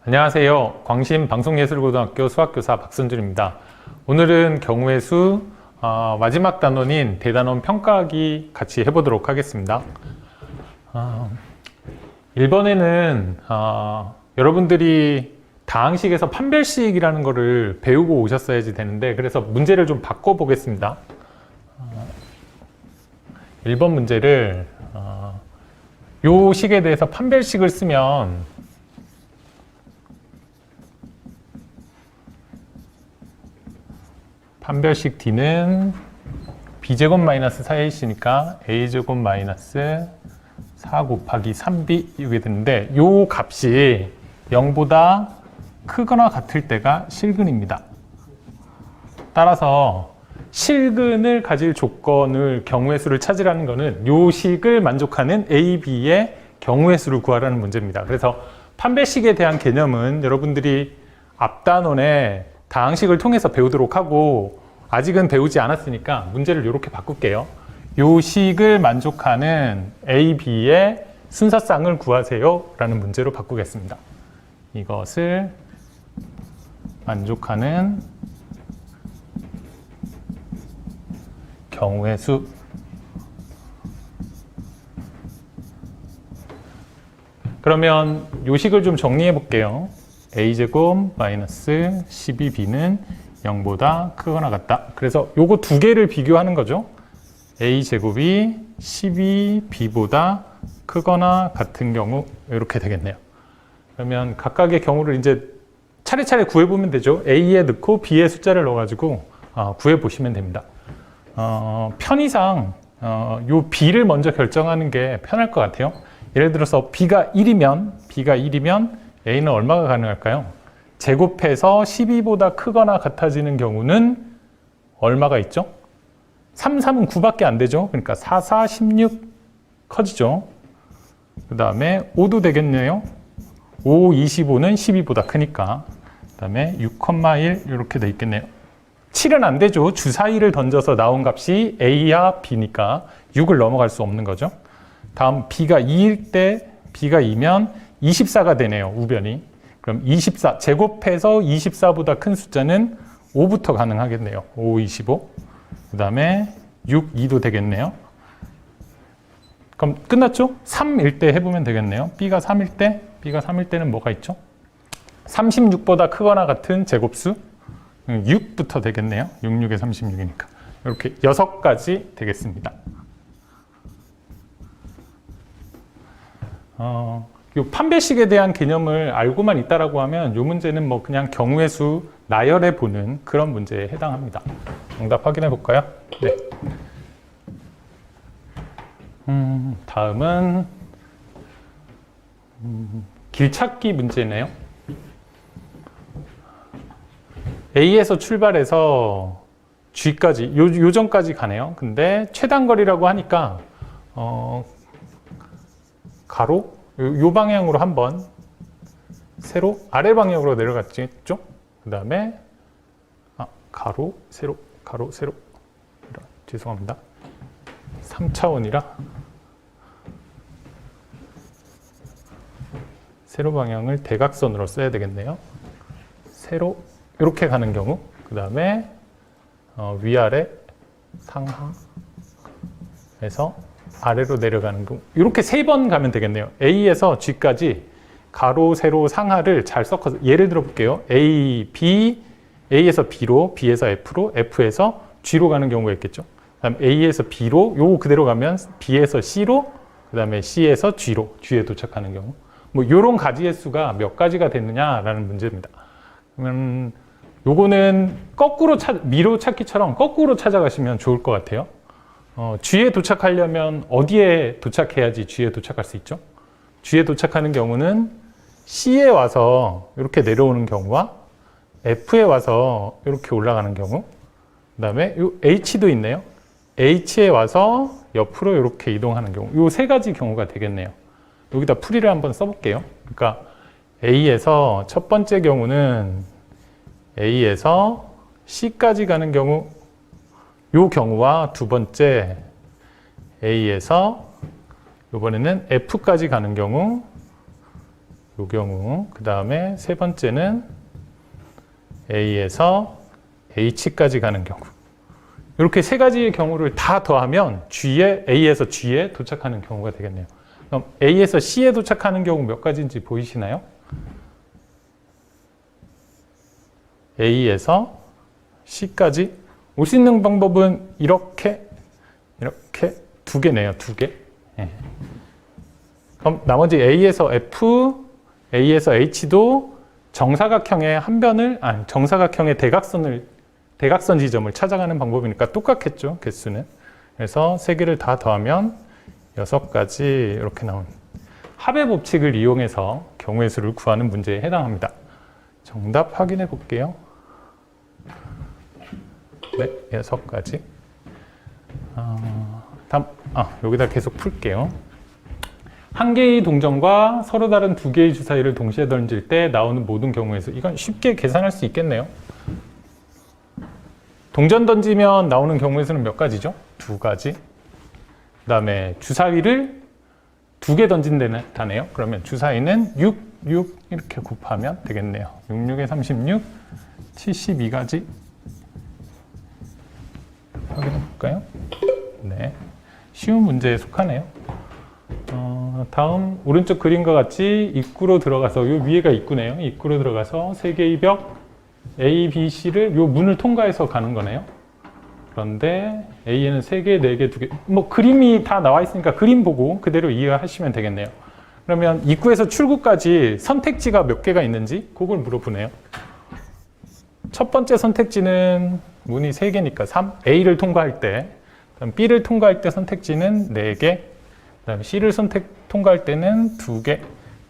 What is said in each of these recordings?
안녕하세요. 광신 방송예술고등학교 수학교사 박선준입니다. 오늘은 경우의 수 마지막 단원인 대단원 평가하기 같이 해보도록 하겠습니다. 1번에는 여러분들이 다항식에서 판별식이라는 거를 배우고 오셨어야지 되는데, 그래서 문제를 좀 바꿔보겠습니다. 1번 문제를 요 식에 대해서 판별식을 쓰면 판별식 D는 b제곱 마이너스 4ac니까 a제곱 마이너스 4 곱하기 3b 이게 되는데, 요 값이 0보다 크거나 같을 때가 실근입니다. 따라서 실근을 가질 조건을 경우의 수를 찾으라는 것은 요 식을 만족하는 a, b의 경우의 수를 구하라는 문제입니다. 그래서 판별식에 대한 개념은 여러분들이 앞단원에 다항식을 통해서 배우도록 하고, 아직은 배우지 않았으니까 문제를 이렇게 바꿀게요. 요 식을 만족하는 A, B의 순서쌍을 구하세요 라는 문제로 바꾸겠습니다. 이것을 만족하는 경우의 수. 그러면 요 식을 좀 정리해 볼게요. a제곱 마이너스 12b는 0보다 크거나 같다. 그래서 요거 두 개를 비교하는 거죠. a제곱이 12b보다 크거나 같은 경우 이렇게 되겠네요. 그러면 각각의 경우를 이제 차례차례 구해보면 되죠. a에 넣고 b의 숫자를 넣어가지고 구해보시면 됩니다. 편의상 요 b를 먼저 결정하는 게 편할 것 같아요. 예를 들어서 b가 1이면 a는 얼마가 가능할까요? 제곱해서 12보다 크거나 같아지는 경우는 얼마가 있죠? 3, 3은 9밖에 안 되죠. 그러니까 4, 4, 16 커지죠. 그 다음에 5도 되겠네요. 5, 25는 12보다 크니까. 그 다음에 6,1 이렇게 돼 있겠네요. 7은 안 되죠. 주사위를 던져서 나온 값이 a야 b니까 6을 넘어갈 수 없는 거죠. 다음 b가 2일 때 b가 2면 24가 되네요. 우변이. 그럼 24, 제곱해서 24보다 큰 숫자는 5부터 가능하겠네요. 5, 25. 그 다음에 6, 2도 되겠네요. 그럼 끝났죠? 3일 때 해보면 되겠네요. B가 3일 때는 뭐가 있죠? 36보다 크거나 같은 제곱수 6부터 되겠네요. 6, 6에 36이니까. 이렇게 6가지 되겠습니다. 요 판별식에 대한 개념을 알고만 있다라고 하면 요 문제는 뭐 그냥 경우의 수 나열해 보는 그런 문제에 해당합니다. 정답 확인해 볼까요? 네. 다음은 길찾기 문제네요. A에서 출발해서 G까지 요 전까지 가네요. 근데 최단거리라고 하니까 가로 요 방향으로 한번 세로 아래 방향으로 내려갔죠. 그 다음에 가로 세로 가로 세로, 죄송합니다. 3차원이라 세로 방향을 대각선으로 써야 되겠네요. 세로 이렇게 가는 경우, 그 다음에 위아래 상하에서 아래로 내려가는 경우, 이렇게 3번 가면 되겠네요. A에서 G까지 가로, 세로, 상하를 잘 섞어서, 예를 들어 볼게요. A, B, A에서 B로, B에서 F로, F에서 G로 가는 경우가 있겠죠. 그 다음 A에서 B로, 요거 그대로 가면 B에서 C로, 그 다음에 C에서 G로, G에 도착하는 경우. 뭐 요런 가지의 수가 몇 가지가 됐느냐라는 문제입니다. 그러면 요거는 미로 찾기처럼 거꾸로 찾아가시면 좋을 것 같아요. G에 도착하려면 어디에 도착해야지 G에 도착할 수 있죠? G에 도착하는 경우는 C에 와서 이렇게 내려오는 경우와 F에 와서 이렇게 올라가는 경우, 그 다음에 요 H도 있네요. H에 와서 옆으로 이렇게 이동하는 경우, 요 3가지 경우가 되겠네요. 여기다 풀이를 한번 써볼게요. 그러니까 A에서 첫 번째 경우는 A에서 C까지 가는 경우, 요 경우와 두 번째 A에서 이번에는 F까지 가는 경우, 요 경우. 그 다음에 세 번째는 A에서 H까지 가는 경우. 이렇게 세 가지의 경우를 다 더하면 A에서 G에 도착하는 경우가 되겠네요. 그럼 A에서 C에 도착하는 경우 몇 가지인지 보이시나요? A에서 C까지 올 수 있는 방법은 이렇게 두 개네요. 두 개. 예. 그럼 나머지 A에서 F, A에서 H도 정사각형의 한 변을, 정사각형의 대각선 지점을 찾아가는 방법이니까 똑같겠죠, 개수는. 그래서 세 개를 다 더하면 6가지 이렇게 나온 합의 법칙을 이용해서 경우의 수를 구하는 문제에 해당합니다. 정답 확인해 볼게요. 네, 6가지. 다음, 여기다 계속 풀게요. 한 개의 동전과 서로 다른 두 개의 주사위를 동시에 던질 때 나오는 모든 경우의 수. 이건 쉽게 계산할 수 있겠네요. 동전 던지면 나오는 경우의 수는 몇 가지죠? 2가지. 그 다음에 주사위를 2개 던진다네요. 그러면 주사위는 6 이렇게 곱하면 되겠네요. 6, 6에 36, 72가지. 확인해 볼까요? 네, 쉬운 문제에 속하네요. 다음 오른쪽 그림과 같이 입구로 들어가서, 요 위에가 입구네요. 입구로 들어가서 세 개의 벽 A, B, C를 요 문을 통과해서 가는 거네요. 그런데 A에는 3개, 4개, 2개, 뭐 그림이 다 나와 있으니까 그림 보고 그대로 이해하시면 되겠네요. 그러면 입구에서 출구까지 선택지가 몇 개가 있는지 그걸 물어보네요. 첫 번째 선택지는 문이 3개니까 3, A를 통과할 때, 그다음 B를 통과할 때 선택지는 4개, 그다음에 C를 통과할 때는 2개.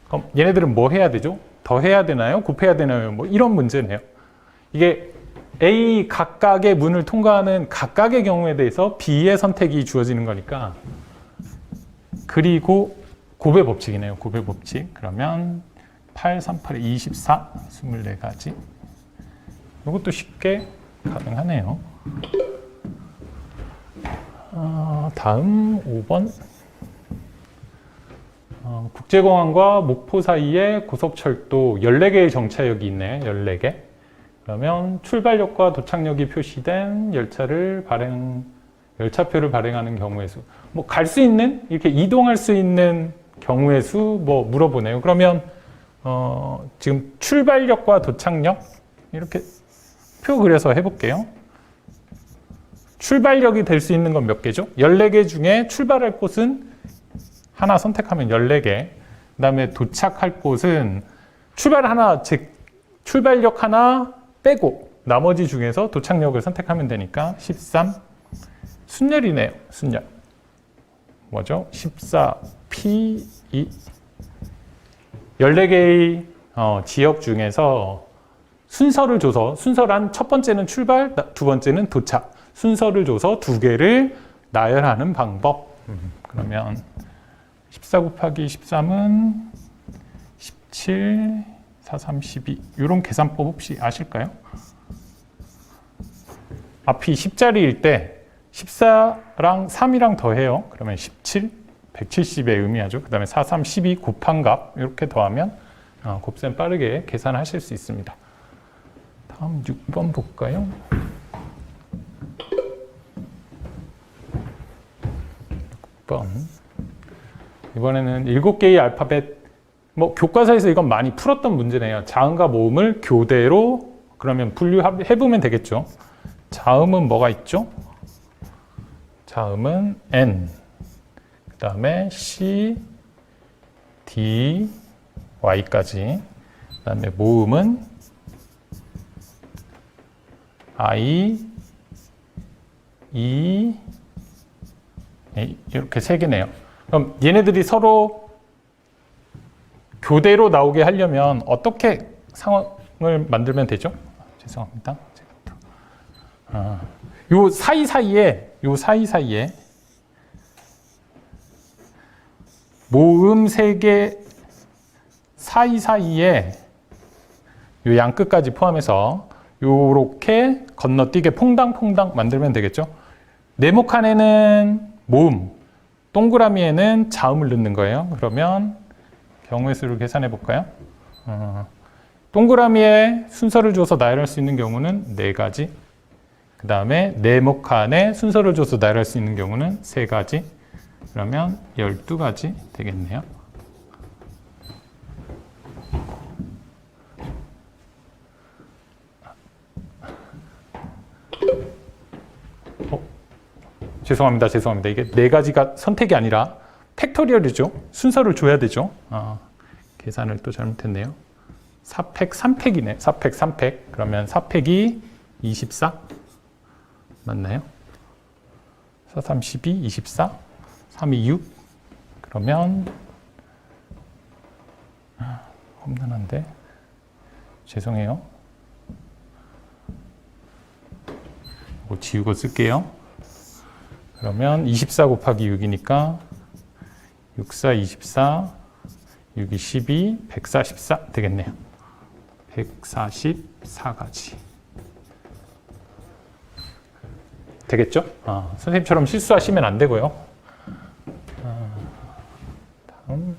그럼 얘네들은 뭐 해야 되죠? 더 해야 되나요? 곱해야 되나요? 뭐 이런 문제네요. 이게 A 각각의 문을 통과하는 각각의 경우에 대해서 B의 선택이 주어지는 거니까. 그리고 곱의 법칙이네요. 곱의 법칙. 그러면 8, 3, 8에 24, 24가지. 이것도 쉽게 가능하네요. 다음 5번. 국제공항과 목포 사이에 고속철도 14개의 정차역이 있네. 14개. 그러면 출발역과 도착역이 표시된 열차표를 발행하는 경우의 수. 뭐 갈 수 있는, 이렇게 이동할 수 있는 경우의 수 뭐 물어보네요. 그러면 지금 출발역과 도착역 이렇게 표 그려서 해볼게요. 출발역이 될 수 있는 건 몇 개죠? 14개 중에 출발할 곳은 하나 선택하면 14개. 그 다음에 도착할 곳은 출발역 하나 빼고 나머지 중에서 도착역을 선택하면 되니까 13. 순열이네요. 순열. 뭐죠? 14, P, 2. 14개의 지역 중에서 순서를 줘서, 순서란 첫 번째는 출발, 두 번째는 도착. 순서를 줘서 2개를 나열하는 방법. 그러면 14 곱하기 13은 17, 4, 3, 12. 이런 계산법 혹시 아실까요? 앞이 10자리일 때 14랑 3이랑 더해요. 그러면 17, 170에 의미하죠. 그 다음에 4, 3, 12 곱한 값 이렇게 더하면 곱셈 빠르게 계산하실 수 있습니다. 다음 6번 볼까요? 6번. 이번에는 7개의 알파벳, 뭐 교과서에서 이건 많이 풀었던 문제네요. 자음과 모음을 교대로 그러면 분류해보면 되겠죠. 자음은 뭐가 있죠? 자음은 N, 그 다음에 C, D, Y까지. 그 다음에 모음은 I, E, 이렇게 3개네요. 그럼 얘네들이 서로 교대로 나오게 하려면 어떻게 상황을 만들면 되죠? 죄송합니다. 요 사이사이에 모음 3개 사이사이에 요 양끝까지 포함해서 요렇게 건너뛰게 퐁당퐁당 만들면 되겠죠? 네모칸에는 모음, 동그라미에는 자음을 넣는 거예요. 그러면 경우의 수를 계산해 볼까요? 동그라미에 순서를 줘서 나열할 수 있는 경우는 4가지. 그 다음에 네모칸에 순서를 줘서 나열할 수 있는 경우는 3가지. 그러면 12가지 되겠네요. 죄송합니다. 이게 4가지가 선택이 아니라 팩토리얼이죠. 순서를 줘야 되죠. 계산을 또 잘못했네요. 4팩 3팩이네. 4팩 3팩. 그러면 4팩이 24 맞나요? 4, 3, 12, 24 3, 2, 6 그러면 험난한데 죄송해요. 이거 지우고 쓸게요. 그러면 24 곱하기 6이니까 6, 4, 24 6, 2, 12 144 되겠네요. 144가지 되겠죠? 선생님처럼 실수하시면 안 되고요. 다음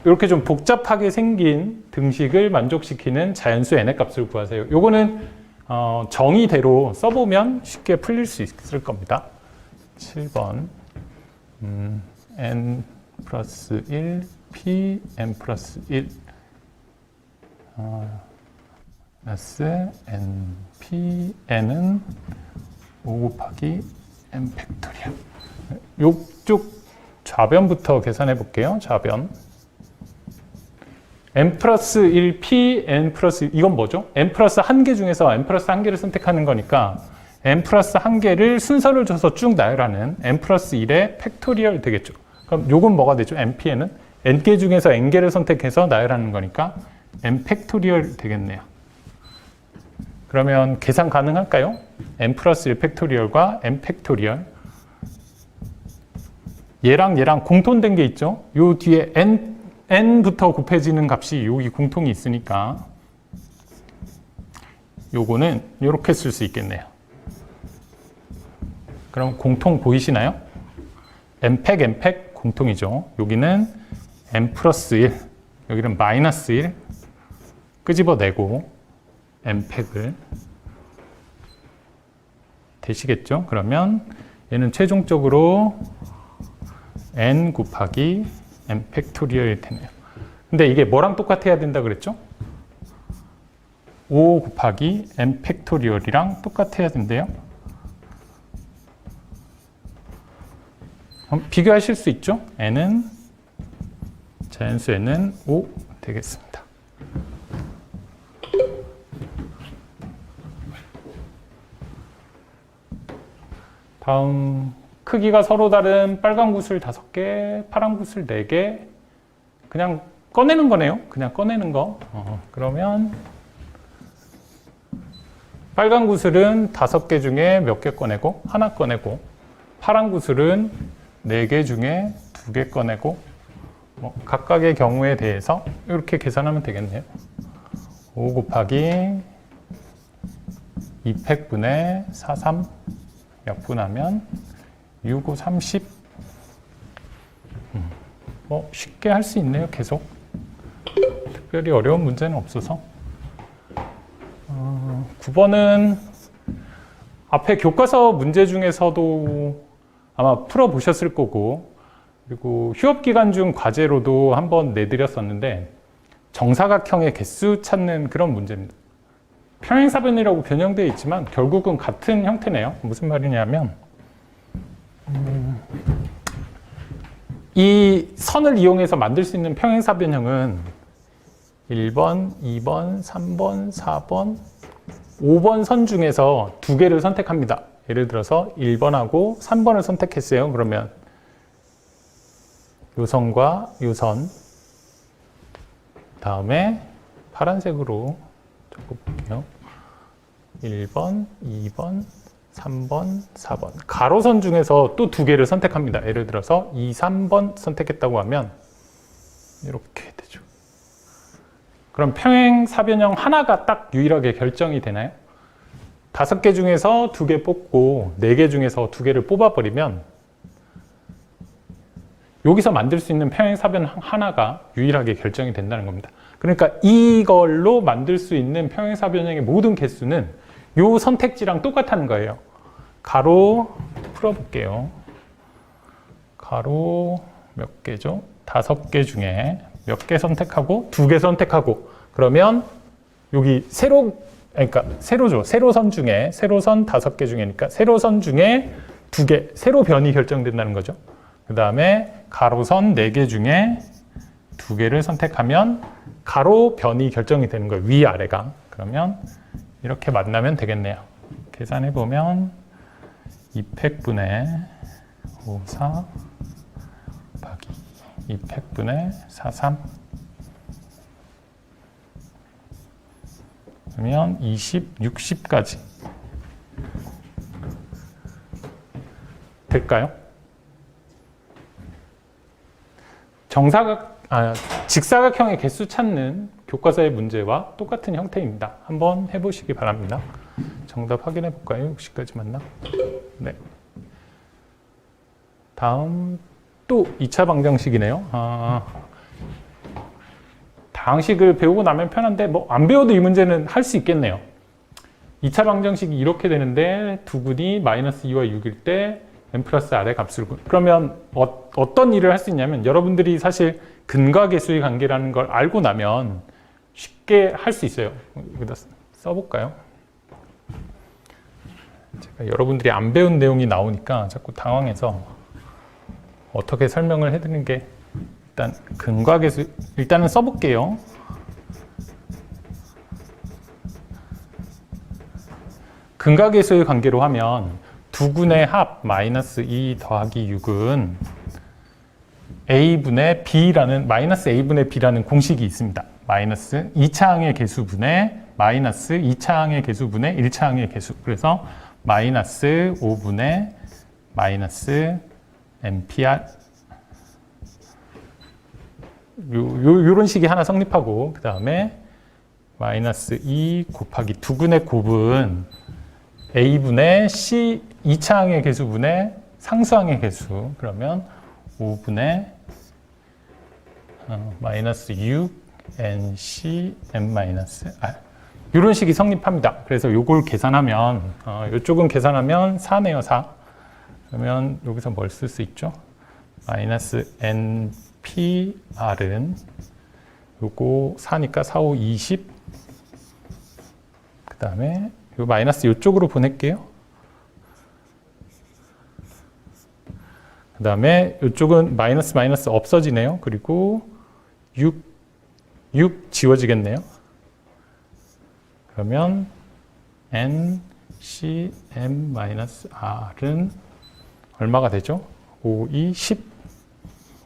이렇게 좀 복잡하게 생긴 등식을 만족시키는 자연수 n의 값을 구하세요. 요거는 정의대로 써보면 쉽게 풀릴 수 있을 겁니다. 7번 n 플러스 1 p n 플러스 1 마이너스 n p n은 5 곱하기 n 팩토리얼. 이쪽 좌변부터 계산해 볼게요. 좌변 n 플러스 1 p n 플러스 1 이건 뭐죠? n 플러스 1개 중에서 n 플러스 1개를 선택하는 거니까 n 플러스 1개를 순서를 줘서 쭉 나열하는 n 플러스 1의 팩토리얼 되겠죠. 그럼 요건 뭐가 되죠? npn은 n개 중에서 n개를 선택해서 나열하는 거니까 n 팩토리얼 되겠네요. 그러면 계산 가능할까요? n 플러스 1 팩토리얼과 n 팩토리얼 얘랑 공통된 게 있죠? 요 뒤에 n부터 곱해지는 값이 여기 공통이 있으니까 요거는 이렇게 쓸 수 있겠네요. 그럼 공통 보이시나요? n팩 공통이죠. 여기는 n 플러스 1, 여기는 마이너스 1 끄집어내고 n팩을 되시겠죠? 그러면 얘는 최종적으로 n 곱하기 n 팩토리얼이 되네요. 근데 이게 뭐랑 똑같아야 된다 그랬죠? 5 곱하기 n 팩토리얼이랑 똑같아야 된대요. 그럼 비교하실 수 있죠? n은 자연수 n은 5 되겠습니다. 다음 크기가 서로 다른 빨간 구슬 5개, 파란 구슬 4개 그냥 꺼내는 거네요. 그냥 꺼내는 거. 그러면 빨간 구슬은 5개 중에 몇 개 꺼내고 하나 꺼내고 파란 구슬은 4개 중에 2개 꺼내고 각각의 경우에 대해서 이렇게 계산하면 되겠네요. 5 곱하기 2팩분의 4, 3 약분하면 6, 5, 30 쉽게 할 수 있네요. 계속 특별히 어려운 문제는 없어서 9번은 앞에 교과서 문제 중에서도 아마 풀어보셨을 거고 그리고 휴업기간 중 과제로도 한번 내드렸었는데 정사각형의 개수 찾는 그런 문제입니다. 평행사변이라고 변형되어 있지만 결국은 같은 형태네요. 무슨 말이냐면 이 선을 이용해서 만들 수 있는 평행사변형은 1번, 2번, 3번, 4번, 5번 선 중에서 2개를 선택합니다. 예를 들어서 1번하고 3번을 선택했어요. 그러면 요 선과 요 선 다음에 파란색으로 적어볼게요. 1번, 2번, 3번, 4번 가로선 중에서 또 2개를 선택합니다. 예를 들어서 2, 3번 선택했다고 하면 이렇게 되죠. 그럼 평행사변형 하나가 딱 유일하게 결정이 되나요? 5개 중에서 2개 뽑고 4개 중에서 2개를 뽑아버리면 여기서 만들 수 있는 평행사변 하나가 유일하게 결정이 된다는 겁니다. 그러니까 이걸로 만들 수 있는 평행사변형의 모든 개수는 요 선택지랑 똑같다는 거예요. 가로 풀어볼게요. 가로 몇 개죠? 5개 중에 몇 개 선택하고 2개 선택하고 그러면 여기 세로죠. 세로선 중에 세로선 5개 중에니까 세로선 중에 2개 세로변이 결정된다는 거죠. 그 다음에 가로선 4개 중에 2개를 선택하면 가로변이 결정이 되는 거예요. 위아래가. 그러면 이렇게 만나면 되겠네요. 계산해 보면 2팩분의 54 곱하기 2팩분의 43 그러면 20, 60까지 될까요? 직사각형의 개수 찾는 교과서의 문제와 똑같은 형태입니다. 한번 해보시기 바랍니다. 정답 확인해 볼까요? 60까지 맞나? 네. 다음 또 2차 방정식이네요. 방식을 배우고 나면 편한데 뭐 안 배워도 이 문제는 할 수 있겠네요. 2차 방정식이 이렇게 되는데 두근이 마이너스 2와 6일 때 n 플러스 r의 값을 그러면 어떤 일을 할 수 있냐면 여러분들이 사실 근과 계수의 관계라는 걸 알고 나면 쉽게 할 수 있어요. 여기다 써볼까요? 제가 여러분들이 안 배운 내용이 나오니까 자꾸 당황해서 어떻게 설명을 해드리는 게 일단 근과 계수 일단은 써볼게요. 근과 계수의 관계로 하면 두근의 합 마이너스 2 더하기 6은 a분의 b라는 마이너스 a분의 b라는 공식이 있습니다. 마이너스 2차항의 개수분의 마이너스 2차항의 개수분의 1차항의 개수. 그래서 마이너스 5분의 마이너스 mpr 요런 식이 하나 성립하고 그 다음에 마이너스 2 곱하기 두근의 곱은 a분의 c 2차항의 개수분의 상수항의 개수. 그러면 5분의 마이너스 6 nc n 마이너스 r 이런 식이 성립합니다. 그래서 요걸 계산하면 이쪽은 계산하면 4네요. 4. 그러면 여기서 뭘 쓸 수 있죠? 마이너스 npr은 요거 4니까 4, 5, 20. 그 다음에 요 마이너스 이쪽으로 보낼게요. 그 다음에 이쪽은 마이너스 마이너스 없어지네요. 그리고 6 지워지겠네요. 그러면 n, c, m-r은 얼마가 되죠? 5, 2, 10.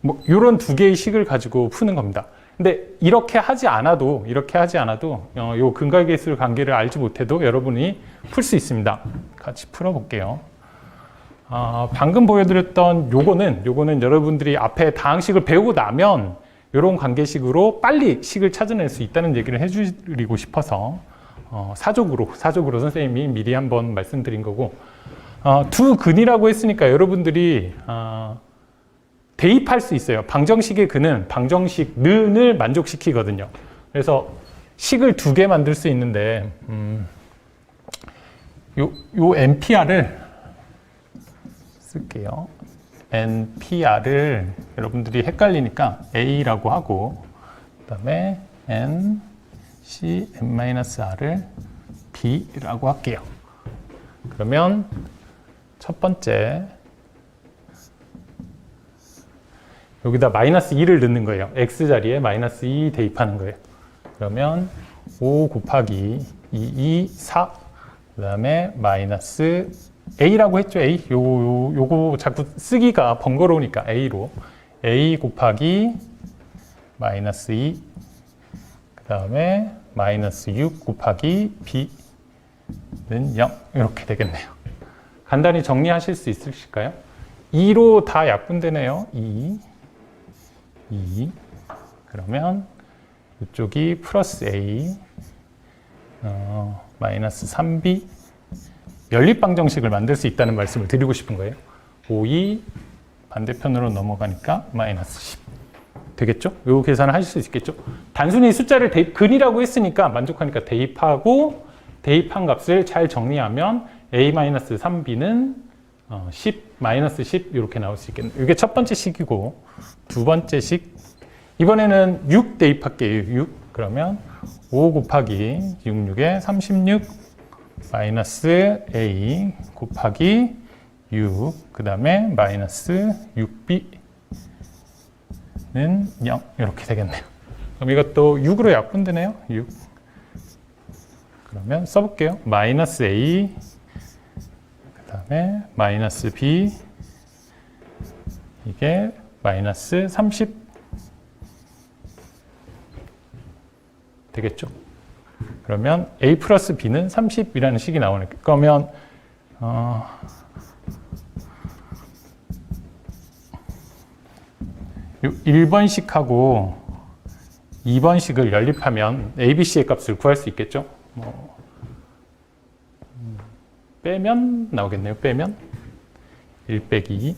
뭐 이런 두 개의 식을 가지고 푸는 겁니다. 근데 이렇게 하지 않아도 요 근과 계수 관계를 알지 못해도 여러분이 풀 수 있습니다. 같이 풀어볼게요. 방금 보여드렸던 요거는 여러분들이 앞에 다항식을 배우고 나면 이런 관계식으로 빨리 식을 찾아낼 수 있다는 얘기를 해드리고 싶어서 사족으로 선생님이 미리 한번 말씀드린 거고 두 근이라고 했으니까 여러분들이 대입할 수 있어요. 방정식의 근은 방정식 는을 만족시키거든요. 그래서 식을 2개 만들 수 있는데 요 npr를 쓸게요. npr를 여러분들이 헷갈리니까 a라고 하고 그 다음에 n, c, n-r을 b라고 할게요. 그러면 첫 번째 여기다 마이너스 2를 넣는 거예요. x자리에 마이너스 2 대입하는 거예요. 그러면 5 곱하기 2, 4 그 다음에 마이너스 a라고 했죠. a 요거 자꾸 쓰기가 번거로우니까 a로 a 곱하기 마이너스 2 그 다음에 마이너스 6 곱하기 b는 0 이렇게 되겠네요. 간단히 정리하실 수 있으실까요? 2로 다 약분되네요. 2 그러면 이쪽이 플러스 a 마이너스 3b 연립방정식을 만들 수 있다는 말씀을 드리고 싶은 거예요. 5, 2 반대편으로 넘어가니까 마이너스 10 되겠죠? 요 계산을 하실 수 있겠죠? 단순히 숫자를 근이라고 했으니까 만족하니까 대입하고 대입한 값을 잘 정리하면 a-3b는 10, 마이너스 10 이렇게 나올 수 있겠네요. 이게 첫 번째 식이고 두 번째 식 이번에는 6 대입할게요. 6 그러면 5 곱하기 66에 36 마이너스 a 곱하기 6 그 다음에 마이너스 6b는 0 이렇게 되겠네요. 그럼 이것도 6으로 약분되네요. 6 그러면 써볼게요. 마이너스 a 그 다음에 마이너스 b 이게 마이너스 30 되겠죠. 그러면 a 플러스 b는 30이라는 식이 나오네. 그러면 1번식하고 2번식을 연립하면 ABC의 값을 구할 수 있겠죠. 빼면 나오겠네요. 빼면 1 빼기 2,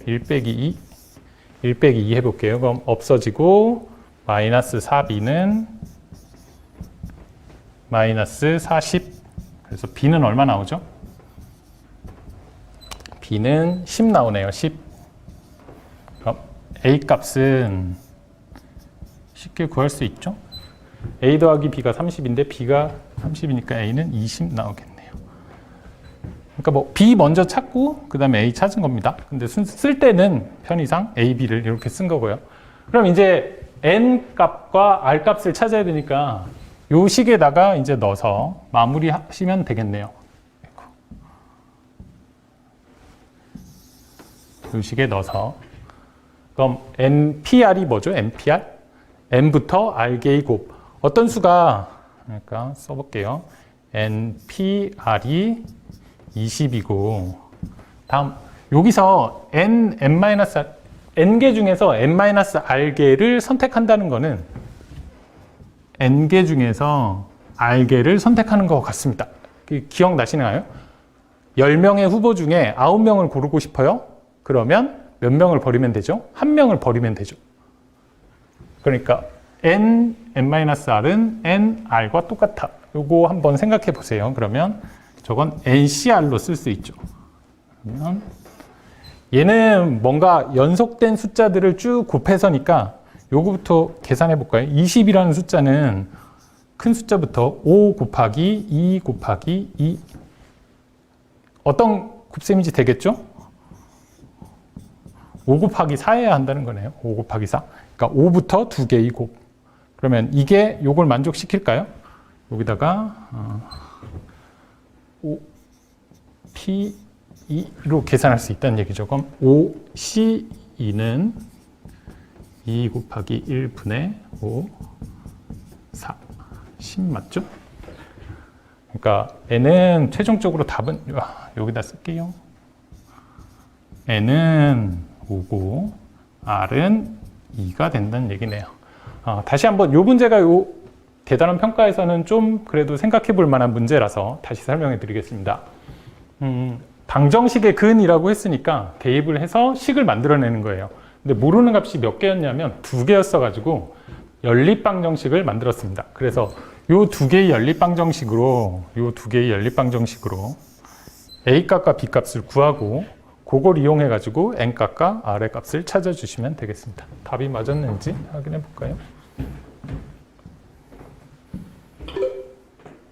1 빼기 2, 1 빼기 2 해볼게요. 그럼 없어지고 마이너스 4b는 마이너스 40 그래서 b는 얼마 나오죠? b는 10 나오네요. 10 그럼 a 값은 쉽게 구할 수 있죠? a 더하기 b가 30인데 b가 30이니까 a는 20 나오겠네요. 그러니까 뭐 b 먼저 찾고 그 다음에 a 찾은 겁니다. 근데 쓸 때는 편의상 a, b를 이렇게 쓴 거고요. 그럼 이제 n 값과 r 값을 찾아야 되니까 요 식에다가 이제 넣어서 마무리 하시면 되겠네요. 요 식에 넣어서 그럼 npr이 뭐죠? npr? n부터 r개의 곱 어떤 수가 그러니까 써볼게요. npr이 20이고 다음 여기서 n개 중에서 n-r개를 선택한다는 거는 n개 중에서 r개를 선택하는 것 같습니다. 기억나시나요? 10명의 후보 중에 9명을 고르고 싶어요? 그러면 몇 명을 버리면 되죠? 1명을 버리면 되죠. 그러니까 n-r은 nr과 똑같아. 요거 한번 생각해 보세요. 그러면 저건 ncr로 쓸 수 있죠. 그러면 얘는 뭔가 연속된 숫자들을 쭉 곱해서니까 요거부터 계산해 볼까요? 20이라는 숫자는 큰 숫자부터 5 곱하기 2 곱하기 2 어떤 곱셈인지 되겠죠? 5 곱하기 4해야 한다는 거네요. 5 곱하기 4. 그러니까 5부터 2개의 곱. 그러면 이게 요걸 만족시킬까요? 여기다가 5P2로 계산할 수 있다는 얘기죠. 그럼 5C2는 2 곱하기 1분의 5, 4, 10 맞죠? 그러니까 n은 최종적으로 답은 여기다 쓸게요. n은 5고 r은 2가 된다는 얘기네요. 다시 한번 이 문제가 요 대단한 평가에서는 좀 그래도 생각해 볼 만한 문제라서 다시 설명해 드리겠습니다. 방정식의 근이라고 했으니까 대입을 해서 식을 만들어내는 거예요. 근데 모르는 값이 몇 개였냐면 2개였어 가지고 연립방정식을 만들었습니다. 그래서 요 2개의 연립방정식으로 a 값과 b 값을 구하고 그걸 이용해 가지고 n 값과 r의 값을 찾아주시면 되겠습니다. 답이 맞았는지 확인해 볼까요?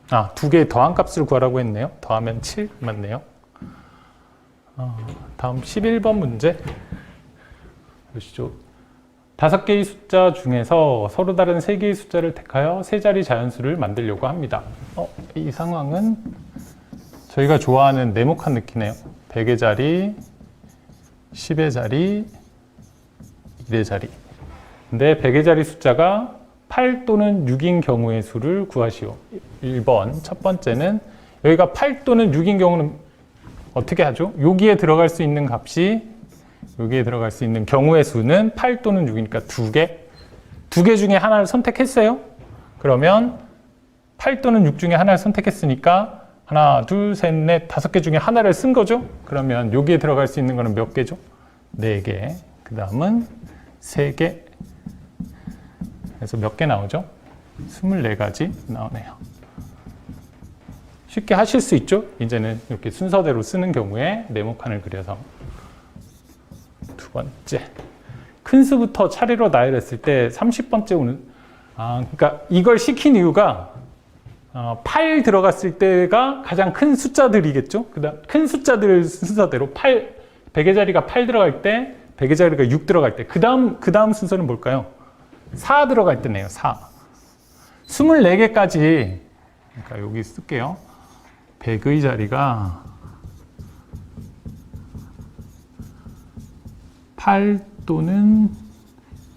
2개의 더한 값을 구하라고 했네요. 더하면 7 맞네요. 다음 11번 문제 보시죠. 5개의 숫자 중에서 서로 다른 3개의 숫자를 택하여 세 자리 자연수를 만들려고 합니다. 이 상황은 저희가 좋아하는 네모칸 느끼네요. 100의 자리, 10의 자리, 1의 자리. 근데 100의 자리 숫자가 8 또는 6인 경우의 수를 구하시오. 1번 첫 번째는 여기가 8 또는 6인 경우는 어떻게 하죠? 여기에 들어갈 수 있는 경우의 수는 8 또는 6이니까 2개. 2개 중에 하나를 선택했어요. 그러면 8 또는 6 중에 하나를 선택했으니까 하나, 둘, 셋, 넷, 5개 중에 하나를 쓴 거죠. 그러면 여기에 들어갈 수 있는 거는 몇 개죠? 4개, 그 다음은 3개, 그래서 몇 개 나오죠? 24가지 나오네요. 쉽게 하실 수 있죠? 이제는 이렇게 순서대로 쓰는 경우에 네모칸을 그려서. 두 번째, 큰 수부터 차례로 나열했을 때 30번째 오는, 그러니까 이걸 시킨 이유가 8 들어갔을 때가 가장 큰 숫자들이겠죠? 그다음 큰 숫자들 순서대로 100의 자리가 8 들어갈 때, 100의 자리가 6 들어갈 때, 그 다음 순서는 뭘까요? 4 들어갈 때네요. 4. 24개까지, 그러니까 여기 쓸게요. 100의 자리가 8 또는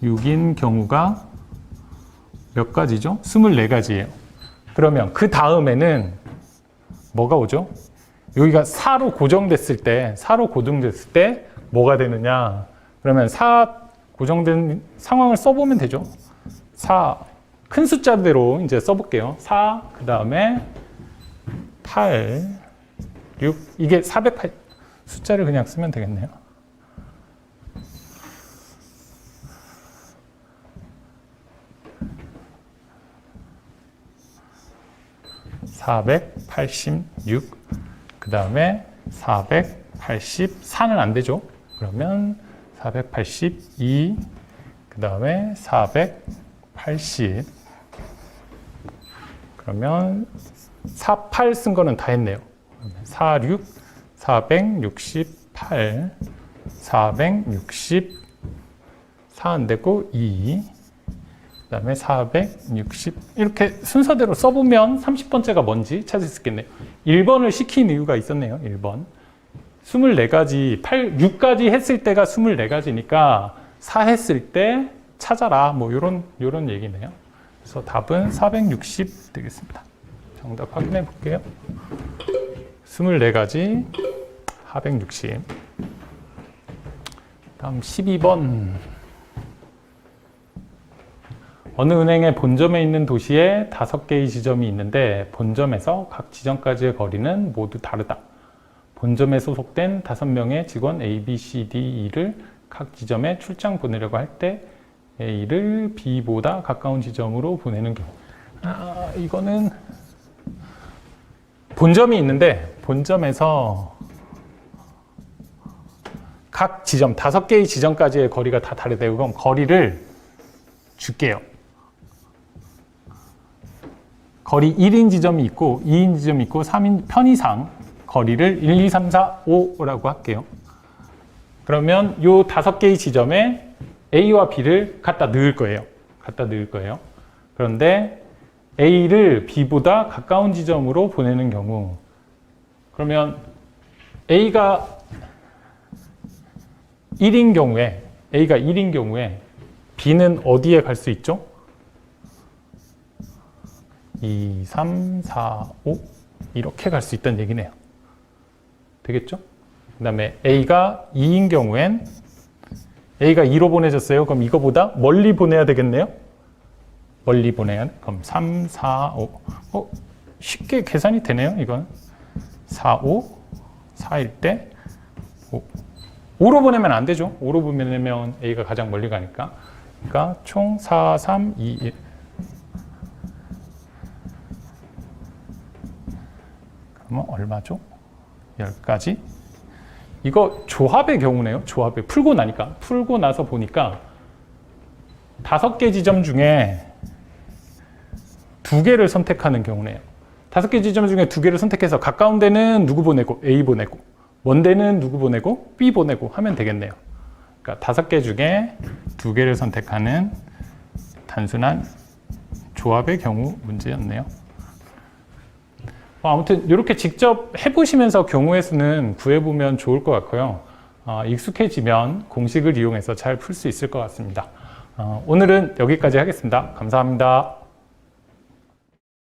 6인 경우가 몇 가지죠? 24가지예요. 그러면 그 다음에는 뭐가 오죠? 여기가 4로 고정됐을 때 뭐가 되느냐? 그러면 4 고정된 상황을 써보면 되죠. 4, 큰 숫자대로 이제 써볼게요. 4, 그 다음에 8, 6, 이게 408, 숫자를 그냥 쓰면 되겠네요. (486) 그 다음에 484는 안 되죠. 그러면 482, 그 다음에 480, 그러면 48 쓴 거는 다 했네요. 46, 468, 460, 4 안 되고 2, 그 다음에 460, 이렇게 순서대로 써보면 30번째가 뭔지 찾을 수 있겠네요. 1번을 시킨 이유가 있었네요. 1번. 24가지, 6까지 했을 때가 24가지니까 4 했을 때 찾아라. 뭐 요런 얘기네요. 그래서 답은 460 되겠습니다. 정답 확인해 볼게요. 24가지, 460. 다음 12번. 어느 은행의 본점에 있는 도시에 5개의 지점이 있는데 본점에서 각 지점까지의 거리는 모두 다르다. 본점에 소속된 5명의 직원 A, B, C, D, E를 각 지점에 출장 보내려고 할 때 A를 B보다 가까운 지점으로 보내는 경우. 이거는 본점이 있는데 본점에서 각 지점, 5개의 지점까지의 거리가 다 다르대요. 그럼 거리를 줄게요. 거리 1인 지점이 있고 2인 지점이 있고 3인 편의상 거리를 1, 2, 3, 4, 5라고 할게요. 그러면 이 5개의 지점에 A와 B를 갖다 넣을 거예요. 그런데 A를 B보다 가까운 지점으로 보내는 경우, 그러면 A가 1인 경우에 B는 어디에 갈 수 있죠? 2, 3, 4, 5 이렇게 갈 수 있다는 얘기네요. 되겠죠? 그 다음에 A가 2인 경우엔 A가 2로 보내졌어요. 그럼 이거보다 멀리 보내야 되겠네요. 그럼 3, 4, 5. 쉽게 계산이 되네요. 이건 4, 5, 4일 때 5. 5로 보내면 안 되죠. 5로 보내면 A가 가장 멀리 가니까. 그러니까 총 4, 3, 2, 1. 그러면 얼마죠? 10가지. 이거 조합의 경우네요. 풀고 나서 보니까 5개 지점 중에 2개를 선택하는 경우네요. 5개 지점 중에 2개를 선택해서 가까운 데는 누구 보내고 A 보내고, 먼 데는 누구 보내고 B 보내고 하면 되겠네요. 그러니까 5개 중에 2개를 선택하는 단순한 조합의 경우 문제였네요. 아무튼 이렇게 직접 해보시면서 경우의 수는 구해보면 좋을 것 같고요. 익숙해지면 공식을 이용해서 잘 풀 수 있을 것 같습니다. 오늘은 여기까지 하겠습니다. 감사합니다.